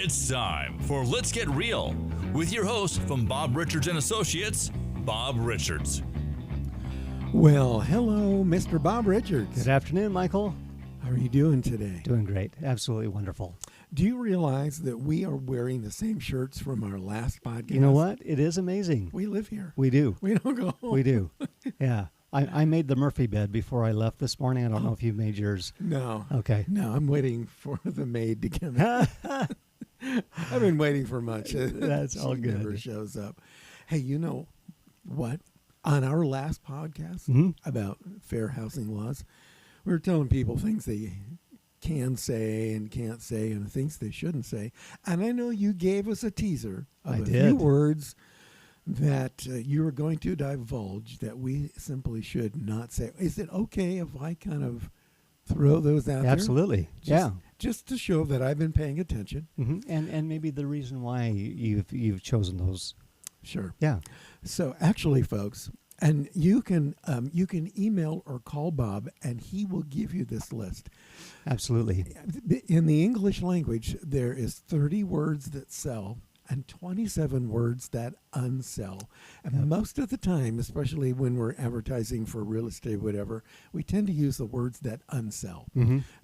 It's time for Let's Get Real with your host from Bob Richards and Associates, Bob Richards. Well, hello, Mr. Bob Richards. Good afternoon, Michael. How are you doing today? Doing great. Absolutely wonderful. Do you realize that we are wearing the same shirts from our last podcast? You know what? It is amazing. We live here. We do. We don't go home. We do. Yeah. I made the Murphy bed before I left this morning. I don't know if you made yours. No. Okay. No, I'm waiting for the maid to come in. I've been waiting for much. That's all She good. never shows up. Hey, you know what? On our last podcast about fair housing laws, we were telling people things they can say and can't say and things they shouldn't say. And I know you gave us a teaser of few words that you were going to divulge that we simply should not say. Is it okay if I kind of throw those out there? Absolutely. Just to show that I've been paying attention. And maybe the reason why you've chosen those. Sure. Yeah. So actually, folks, and you can email or call Bob, and he will give you this list. Absolutely. In the English language, there is 30 words that sell and 27 words that unsell. And most of the time, especially when we're advertising for real estate, whatever, we tend to use the words that unsell.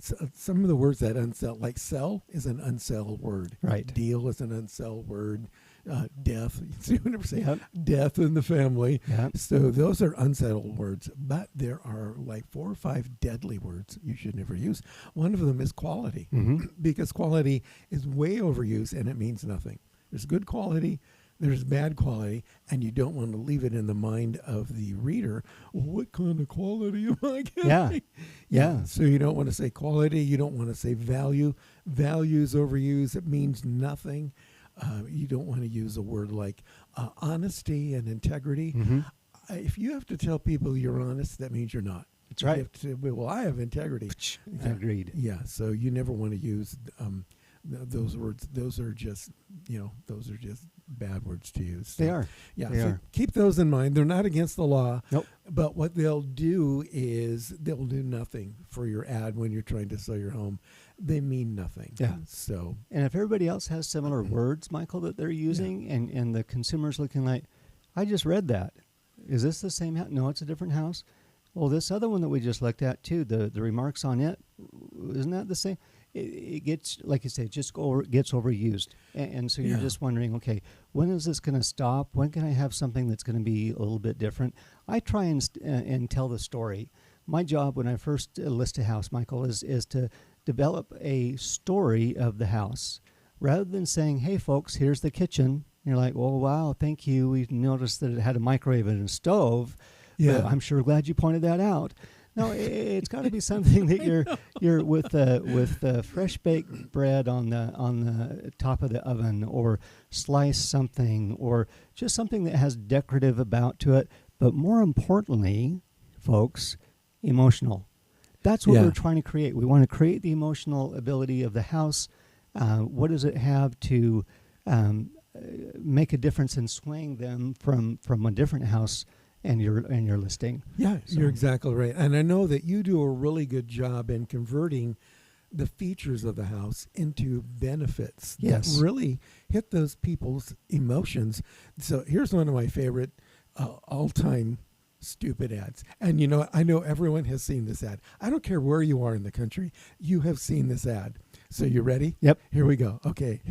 So some of the words that unsell, like sell is an unsell word. Right. Deal is an unsell word. Death, you see what I'm saying? Death in the family. So those are unsettled words, but there are like 4 or 5 deadly words you should never use. One of them is quality, because quality is way overused and it means nothing. There's good quality, there's bad quality, and you don't want to leave it in the mind of the reader. Well, what kind of quality am I getting? Yeah. So you don't want to say quality, you don't want to say value. Value is overused, it means nothing. You don't want to use a word like honesty and integrity. If you have to tell people you're honest, that means you're not. That's right. You have to, well, I have integrity. Agreed. Yeah, so you never want to use those words. Those are just bad words to use. So, They are. Yeah, They are. keep those in mind. They're not against the law. Nope. But what they'll do is they'll do nothing for your ad when you're trying to sell your home. They mean nothing. Yeah. So. And if everybody else has similar words, Michael, that they're using, and the consumer's looking like, I just read that. Is this the same house? No, it's a different house. Well, this other one that we just looked at, too, the remarks on it, isn't that the same? It gets, like you say, gets overused. And so you're just wondering, okay, when is this going to stop? When can I have something that's going to be a little bit different? I try and tell the story. My job when I first list a house, Michael, is to develop a story of the house. Rather than saying, hey, folks, here's the kitchen. You're like, well, wow, thank you. We noticed that it had a microwave and a stove. Yeah. I'm sure glad you pointed that out. No, it's got to be something that you're with fresh baked bread on the top of the oven, or slice something, or just something that has decorative about to it. But more importantly, folks, emotional. That's what we're trying to create. We want to create the emotional ability of the house. What does it have to make a difference in swaying them from a different house and your listing? Yeah, So. You're exactly right. And I know that you do a really good job in converting the features of the house into benefits that really hit those people's emotions. So here's one of my favorite all-time stupid ads. And you know, I know everyone has seen this ad. I don't care where you are in the country, you have seen this ad. So you ready? Yep. Here we go. Okay.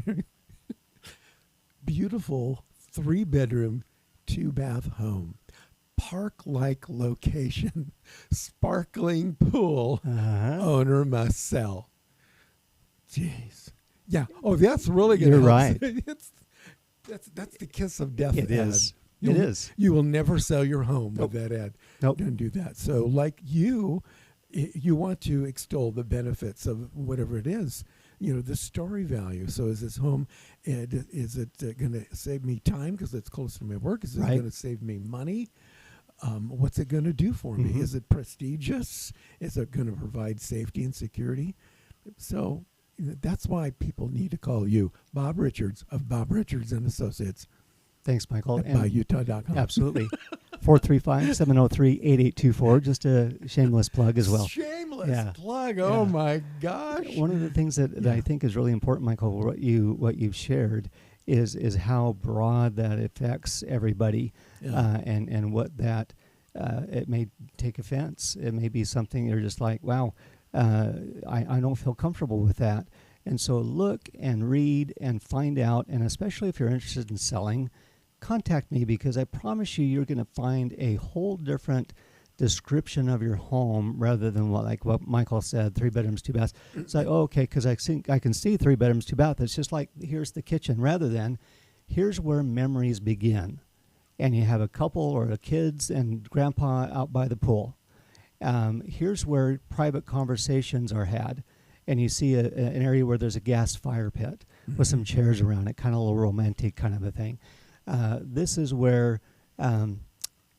Beautiful 3-bedroom, 2-bath home. Park-like location, sparkling pool, owner must sell. Jeez. Yeah. Oh, that's really good. You're right. That's the kiss of death. It ad. is. It is. You will never sell your home with that ad. Nope. Don't do that. So like you want to extol the benefits of whatever it is. You know, the story value. So is this home, is it going to save me time because it's close to my work? Is it going to save me money? What's it going to do for me? Is it prestigious? Is it going to provide safety and security? So that's why people need to call you, Bob Richards of Bob Richards and Associates. Thanks, Michael. At buyutah.com. Absolutely. 435-703-8824. Just a shameless plug as well. Shameless. shameless plug. Oh my gosh. One of the things that I think is really important, Michael, what you've shared is how broad that affects everybody, and what that it may take offense. It may be something you're just like, wow, I don't feel comfortable with that. And so look and read and find out, and especially if you're interested in selling, contact me, because I promise you're going to find a whole different description of your home rather than what Michael said, 3 bedrooms, 2 baths. It's like, okay, because I can see 3 bedrooms, 2 baths. It's just like, here's the kitchen, rather than here's where memories begin. And you have a couple or the kids and grandpa out by the pool. Here's where private conversations are had. And you see an area where there's a gas fire pit with some chairs around it, kind of a little romantic kind of a thing. This is where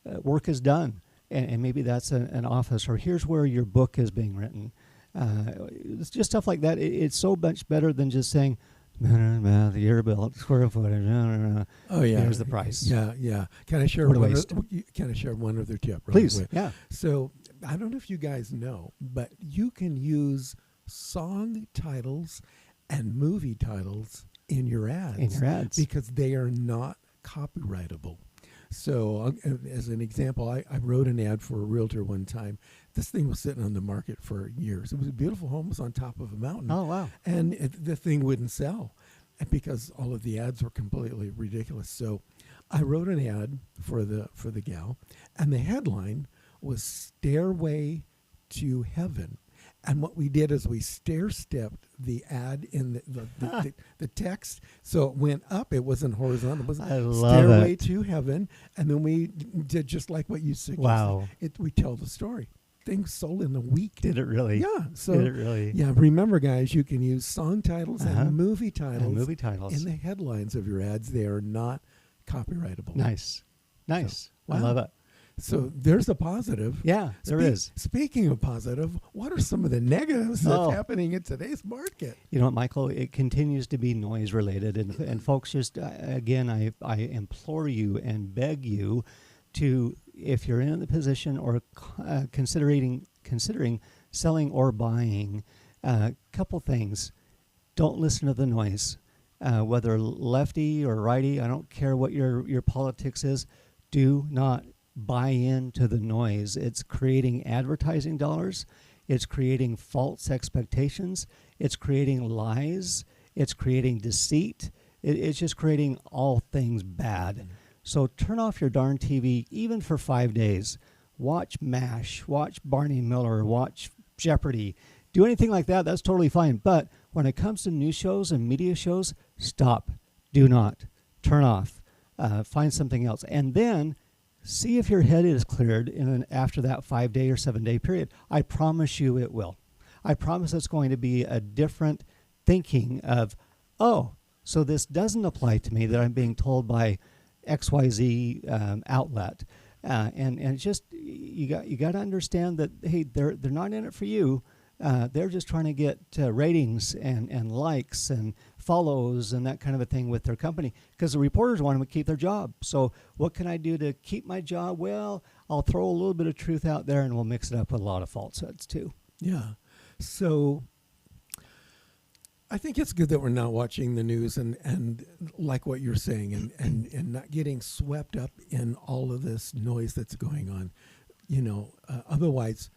work is done. And maybe that's an office, or here's where your book is being written. It's just stuff like that. It's so much better than just saying, the year built, square footage. Oh yeah, here's the price. Yeah. Can I share one other tip? Please. Quick? Yeah. So I don't know if you guys know, but you can use song titles and movie titles in your ads. Because they are not copyrightable. So as an example, I wrote an ad for a realtor one time. This thing was sitting on the market for years. It was a beautiful home. It was on top of a mountain. Oh, wow. And the thing wouldn't sell because all of the ads were completely ridiculous. So I wrote an ad for the gal, and the headline was Stairway to Heaven. And what we did is we stair-stepped the ad in the text, so it went up. It wasn't horizontal. It was Stairway to Heaven. And then we did just like what you suggested. Wow. We tell the story. Things sold in a week. Did it really? Yeah. So, did it really? Yeah. Remember, guys, you can use song titles and movie titles in the headlines of your ads. They are not copyrightable. Nice. So, I love it. So there's a positive. Yeah, there is. Speaking of positive, what are some of the negatives that's happening in today's market? You know what, Michael? It continues to be noise related. And folks, just again, I implore you and beg you to, if you're in the position or considering selling or buying, couple things. Don't listen to the noise. Whether lefty or righty, I don't care what your politics is. Do not buy into the noise. It's creating advertising dollars. It's creating false expectations. It's creating lies. It's creating deceit. It's just creating all things bad. Mm-hmm. So turn off your darn TV even for 5 days. Watch MASH. Watch Barney Miller. Watch Jeopardy. Do anything like that. That's totally fine. But when it comes to news shows and media shows, stop. Do not. Turn off. Find something else. And then see if your head is cleared after that 5 day or 7 day period. I promise you it will. I promise it's going to be a different thinking of, oh, so this doesn't apply to me that I'm being told by XYZ outlet. And it's just, you got to understand that, hey, they're not in it for you. They're just trying to get ratings and likes and follows and that kind of a thing with their company, because the reporters want them to keep their job. So what can I do to keep my job? Well, I'll throw a little bit of truth out there, and we'll mix it up with a lot of falsehoods too. Yeah. So I think it's good that we're not watching the news and like what you're saying and not getting swept up in all of this noise that's going on. You know, otherwise,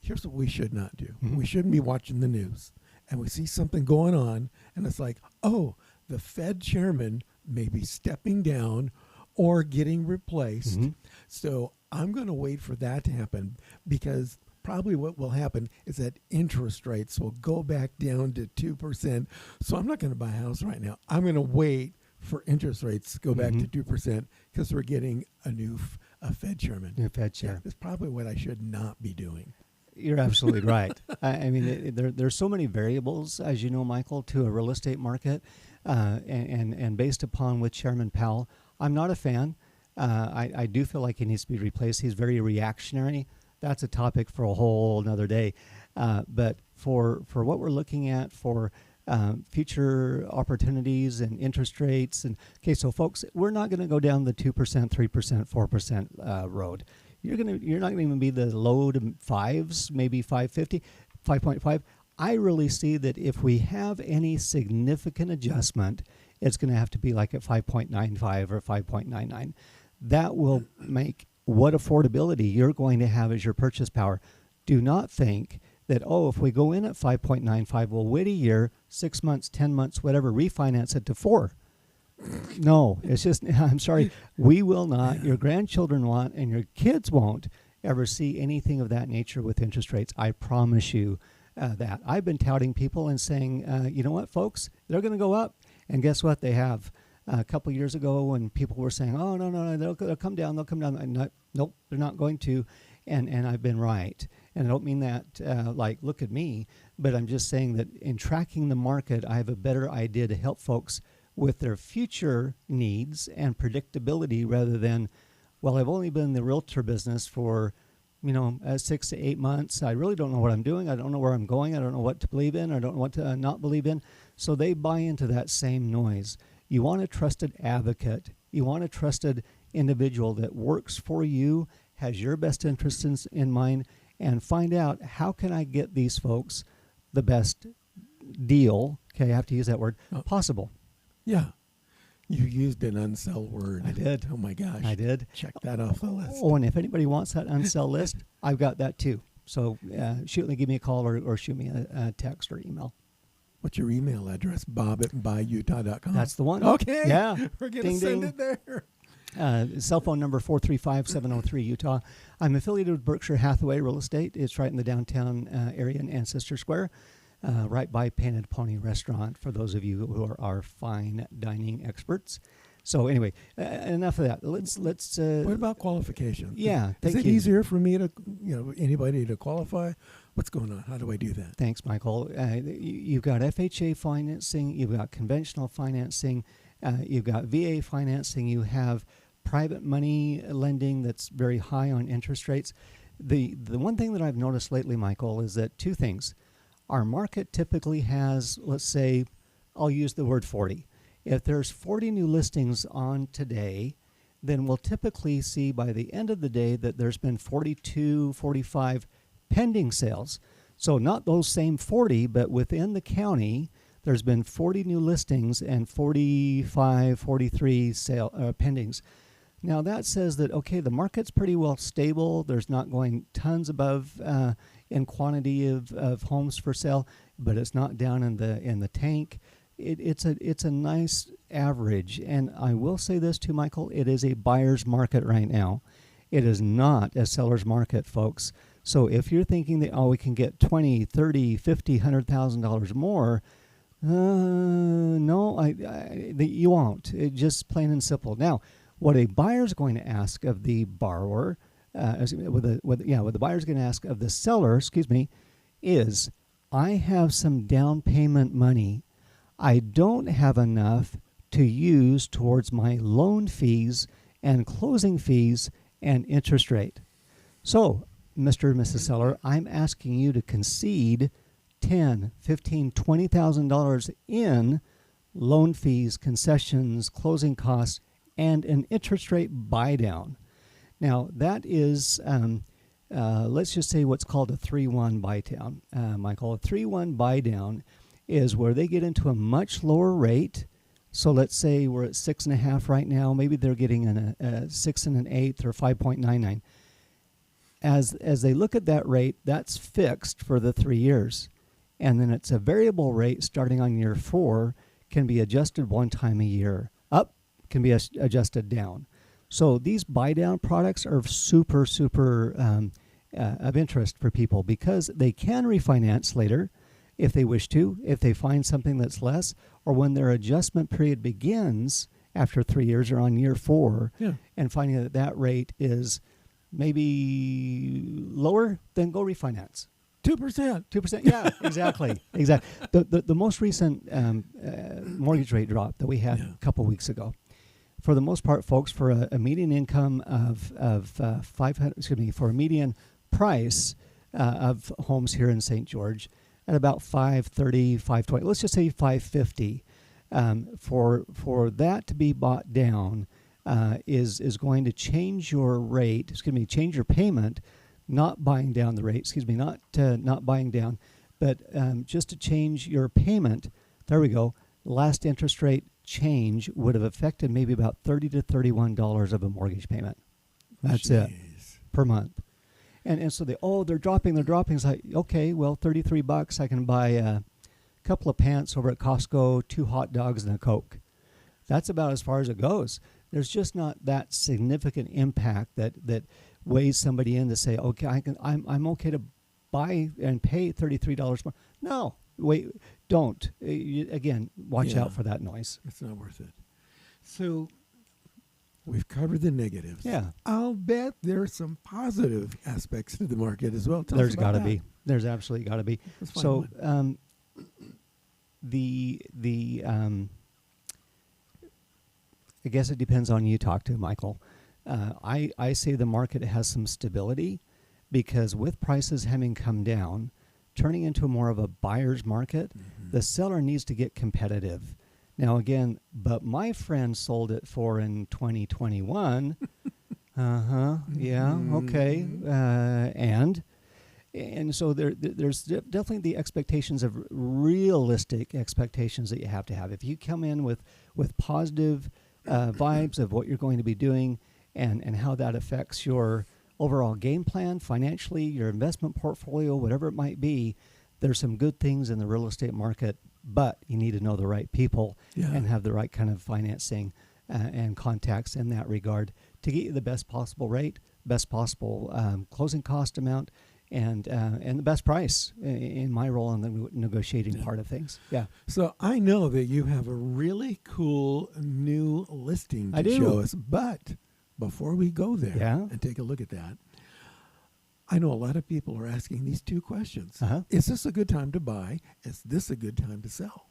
here's what we should not do. Mm-hmm. We shouldn't be watching the news and we see something going on and it's like, oh, the Fed chairman may be stepping down or getting replaced. Mm-hmm. So I'm going to wait for that to happen, because probably what will happen is that interest rates will go back down to 2%. So I'm not going to buy a house right now. I'm going to wait for interest rates to go back to 2% because we're getting a Fed chairman. New Fed chair. Yeah, that's probably what I should not be doing. You're absolutely right. I mean, there's so many variables, as you know, Michael, to a real estate market, and based upon with Chairman Powell, I'm not a fan. I do feel like he needs to be replaced. He's very reactionary. That's a topic for a whole another day. But for what we're looking at for future opportunities and interest rates, and okay, so folks, we're not going to go down the 2%, 3%, 4% road. you're not going to even be the low to fives, maybe 5.50, 5.5. I really see that if we have any significant adjustment, it's going to have to be like at 5.95 or 5.99. That will make what affordability you're going to have as your purchase power. Do not think that, if we go in at 5.95, we'll wait a year, 6 months, 10 months, whatever, refinance it to 4. No, it's just, I'm sorry, we will not, your grandchildren won't, and your kids won't ever see anything of that nature with interest rates. I promise you that. I've been touting people and saying, you know what, folks, they're going to go up. And guess what? They have. A couple of years ago when people were saying, oh, no, they'll come down. Nope, they're not going to. And I've been right. And I don't mean that like, look at me, but I'm just saying that in tracking the market, I have a better idea to help folks with their future needs and predictability rather than, well, I've only been in the realtor business for 6 to 8 months. I really don't know what I'm doing. I don't know where I'm going. I don't know what to believe in. I don't know what to not believe in. So they buy into that same noise. You want a trusted advocate. You want a trusted individual that works for you, has your best interests in mind, and find out how can I get these folks the best deal, okay, I have to use that word, possible. Yeah. You used an unsell word. I did. Oh, my gosh. I did. Check that off the list. Oh, and if anybody wants that unsell list, I've got that too. So give me a call or shoot me a text or email. What's your email address? bob@buyutah.com. That's the one. Okay. Yeah. We're going to send it there. Cell phone number 435-703 Utah. I'm affiliated with Berkshire Hathaway Real Estate. It's right in the downtown area in Ancestor Square, right by Painted Pony Restaurant, for those of you who are our fine dining experts. So anyway, enough of that. Let's. What about qualifications? Yeah, is it easier for me to, anybody to qualify? What's going on? How do I do that? Thanks, Michael. You've got FHA financing. You've got conventional financing. You've got VA financing. You have private money lending that's very high on interest rates. The one thing that I've noticed lately, Michael, is that two things. Our market typically has, let's say, I'll use the word 40. If there's 40 new listings on today, then we'll typically see by the end of the day that there's been 42, 45 pending sales. So not those same 40, but within the county, there's been 40 new listings and 45, 43 pendings. Now that says that, okay, the market's pretty well stable. There's not going tons above in quantity of homes for sale, but it's not down in the tank. It's a nice average. And I will say this too, Michael, it is a buyer's market right now. It is not a seller's market, folks. So if you're thinking that, we can get $20, $30, $50, $100,000 more, no, you won't. It's just plain and simple. Now, what a buyer's going to ask of the borrower, what the buyer's going to ask of the seller, is, I have some down payment money. I don't have enough to use towards my loan fees and closing fees and interest rate. So, Mr. and Mrs. Seller, I'm asking you to concede $10,000, $15,000, $20,000 in loan fees, concessions, closing costs, and an interest rate buy down. Now, that is, let's just say what's called a 3-1 buy down. Michael, a 3-1 buy down is where they get into a much lower rate. So let's say we're at 6.5 right now. Maybe they're getting a 6 1/8 or 5.99. As they look at that rate, that's fixed for the 3 years. And then it's a variable rate starting on year 4, can be adjusted one time a year. Up, can be adjusted down. So these buy down products are super of interest for people because they can refinance later if they wish to, if they find something that's less, or when their adjustment period begins after 3 years or on year 4, and finding that rate is maybe lower, then go refinance. 2%. Yeah, exactly. The most recent mortgage rate drop that we had a couple weeks ago, for the most part, folks, for a median income of 500, for a median price of homes here in St. George at about 530, 520. Let's just say 550. For that to be bought down, is going to change your rate. Change your payment, not buying down the rate. Not buying down, but just to change your payment. There we go. Last interest rate change would have affected maybe about $30 to $31 of a mortgage payment. That's it per month. And so they're dropping. It's like, okay, well, $33, I can buy a couple of pants over at Costco, 2 hot dogs and a Coke. That's about as far as it goes. There's just not that significant impact that weighs somebody in to say, okay, I'm okay to buy and pay $33 more. No, wait, don't. Again, watch out for that noise. It's not worth it. So we've covered the negatives. Yeah. I'll bet there's some positive aspects to the market as well. There's got to be. There's absolutely got to be. So I guess it depends on who you talk to, Michael. I say the market has some stability because with prices having come down, turning into more of a buyer's market, the seller needs to get competitive. Now again, but my friend sold it for in 2021. Yeah, okay. And so there's definitely the expectations of realistic expectations that you have to have. If you come in with positive vibes of what you're going to be doing and how that affects your overall game plan financially, your investment portfolio, whatever it might be, there's some good things in the real estate market, but you need to know the right people and have the right kind of financing and contacts in that regard to get you the best possible rate, best possible closing cost amount, and the best price in my role in the negotiating part of things. Yeah. So I know that you have a really cool new listing to show us, but before we go there and take a look at that, I know a lot of people are asking these two questions. Is this a good time to buy? Is this a good time to sell?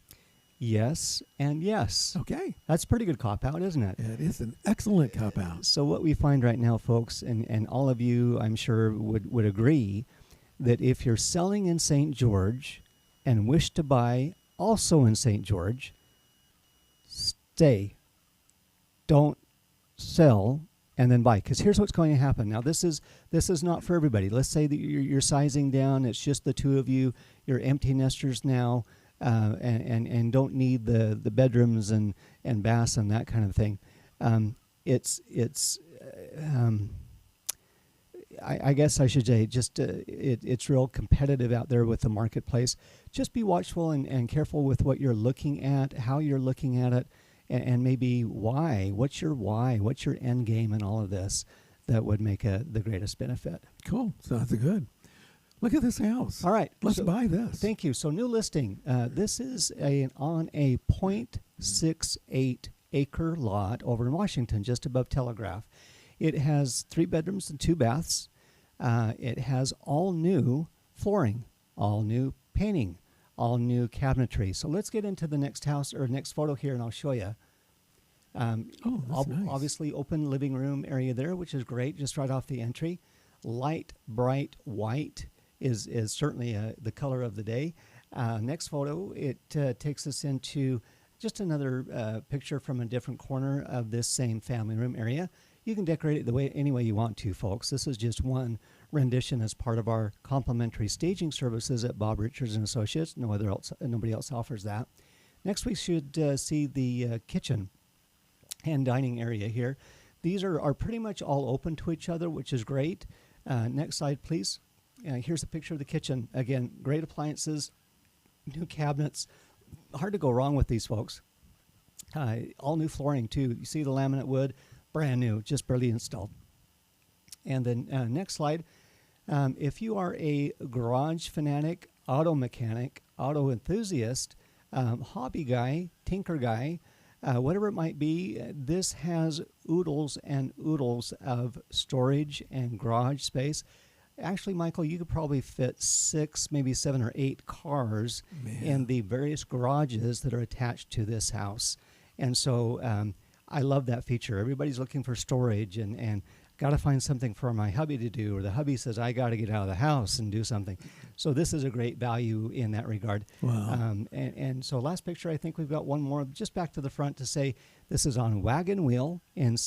Yes and yes. Okay. That's a pretty good cop-out, isn't it? It is an excellent cop-out. So what we find right now, folks, and all of you, I'm sure, would agree, that if you're selling in St. George and wish to buy also in St. George, stay. Don't sell and then buy. Because here's what's going to happen. Now, this is not for everybody. Let's say that you're sizing down. It's just the two of you. You're empty nesters now. And don't need the bedrooms and baths and that kind of thing. I guess I should say just it's real competitive out there with the marketplace. Just be watchful and careful with what you're looking at, how you're looking at it, and maybe why. What's your why? What's your end game in all of this that would make the greatest benefit? Cool. Sounds good. Look at this house. All right. Let's buy this. Thank you. So new listing. This is on a 0.68 acre lot over in Washington, just above Telegraph. It has 3 bedrooms and 2 baths. It has all new flooring, all new painting, all new cabinetry. So let's get into the next house or next photo here, and I'll show you. That's nice. Obviously open living room area there, which is great, just right off the entry. Light, bright white is certainly the color of the day. Next photo, it takes us into just another picture from a different corner of this same family room area. You can decorate it any way you want to, folks. This is just one rendition as part of our complimentary staging services at Bob Richards & Associates. Nobody else offers that. Next, we should see the kitchen and dining area here. These are pretty much all open to each other, which is great. Next slide, please. Here's a picture of the kitchen. Again, great appliances, new cabinets. Hard to go wrong with these, folks. All new flooring, too. You see the laminate wood, brand new, just barely installed. And then next slide. If you are a garage fanatic, auto mechanic, auto enthusiast, hobby guy, tinker guy, whatever it might be, this has oodles and oodles of storage and garage space. Actually, Michael, you could probably fit 6, maybe 7 or 8 cars in the various garages that are attached to this house. And so I love that feature. Everybody's looking for storage, and got to find something for my hubby to do, or the hubby says, I got to get out of the house and do something. So this is a great value in that regard. Wow. And so last picture, I think we've got one more just back to the front to say this is on Wagon Wheel in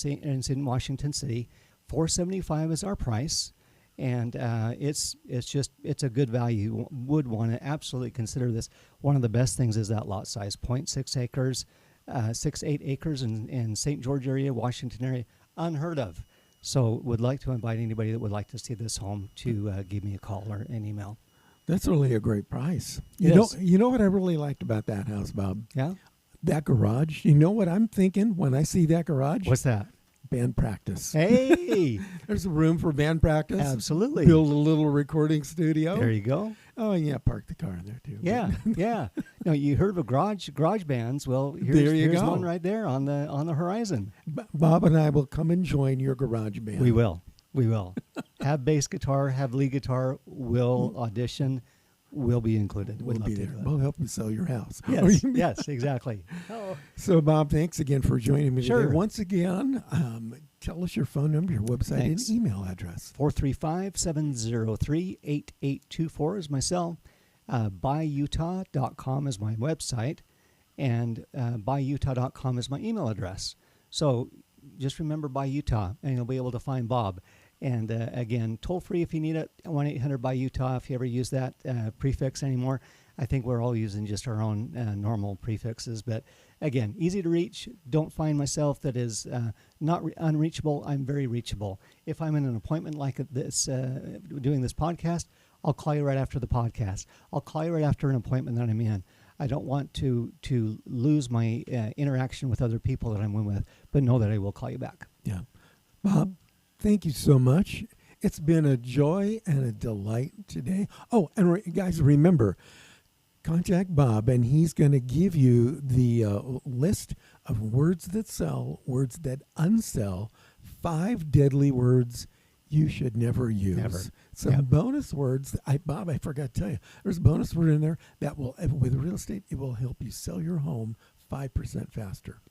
Washington City. $475 is our price. And it's a good value. Would want to absolutely consider this. One of the best things is that lot size, 0.6 acres, 6-8 acres in St. George area, Washington area, unheard of. So would like to invite anybody that would like to see this home to give me a call or an email. That's really a great price. It is. You know what I really liked about that house, Bob? Yeah? That garage. You know what I'm thinking when I see that garage? What's that? Band practice. Hey! There's a room for band practice. Absolutely. Build a little recording studio. There you go. Oh, yeah, park the car in there, too. Yeah, yeah. No, you heard of garage bands. Well, There you here's go. one right there on the horizon. Bob and I will come and join your garage band. We will. Have bass guitar, have lead guitar, will audition, will be included. We'll We'd be love to there. do that. We'll help you sell your house. Yes, yes, exactly. So, Bob, thanks again for joining me Sure. today. Once again, tell us your phone number, your website, Thanks. and email address. 435-703-8824 is my cell. BuyUtah.com is my website. And BuyUtah.com is my email address. So just remember Buy Utah, and you'll be able to find Bob. And again, toll free if you need it, 1-800-BUY-UTAH if you ever use that prefix anymore. I think we're all using just our own normal prefixes. But again, easy to reach. Don't find myself that is not unreachable. I'm very reachable. If I'm in an appointment like this, doing this podcast, I'll call you right after the podcast. I'll call you right after an appointment that I'm in. I don't want to lose my interaction with other people that I'm with, but know that I will call you back. Yeah. Bob, thank you so much. It's been a joy and a delight today. Oh, and guys, remember, contact Bob, and he's going to give you the list of words that sell, words that unsell, 5 deadly words you should never use. Never. Some bonus words. Bob, I forgot to tell you, there's a bonus word in there that will, with real estate, it will help you sell your home 5% faster.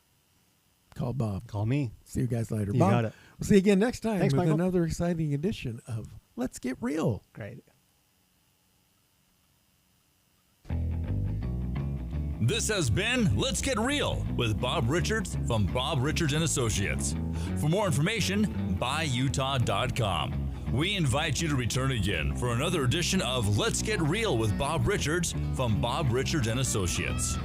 Call Bob. Call me. See you guys later. You Bob, got it. We'll see you again next time Thanks, with Michael. another exciting edition of Let's Get Real. Great. This has been Let's Get Real with Bob Richards from Bob Richards and Associates. For more information, buyutah.com. We invite you to return again for another edition of Let's Get Real with Bob Richards from Bob Richards and Associates.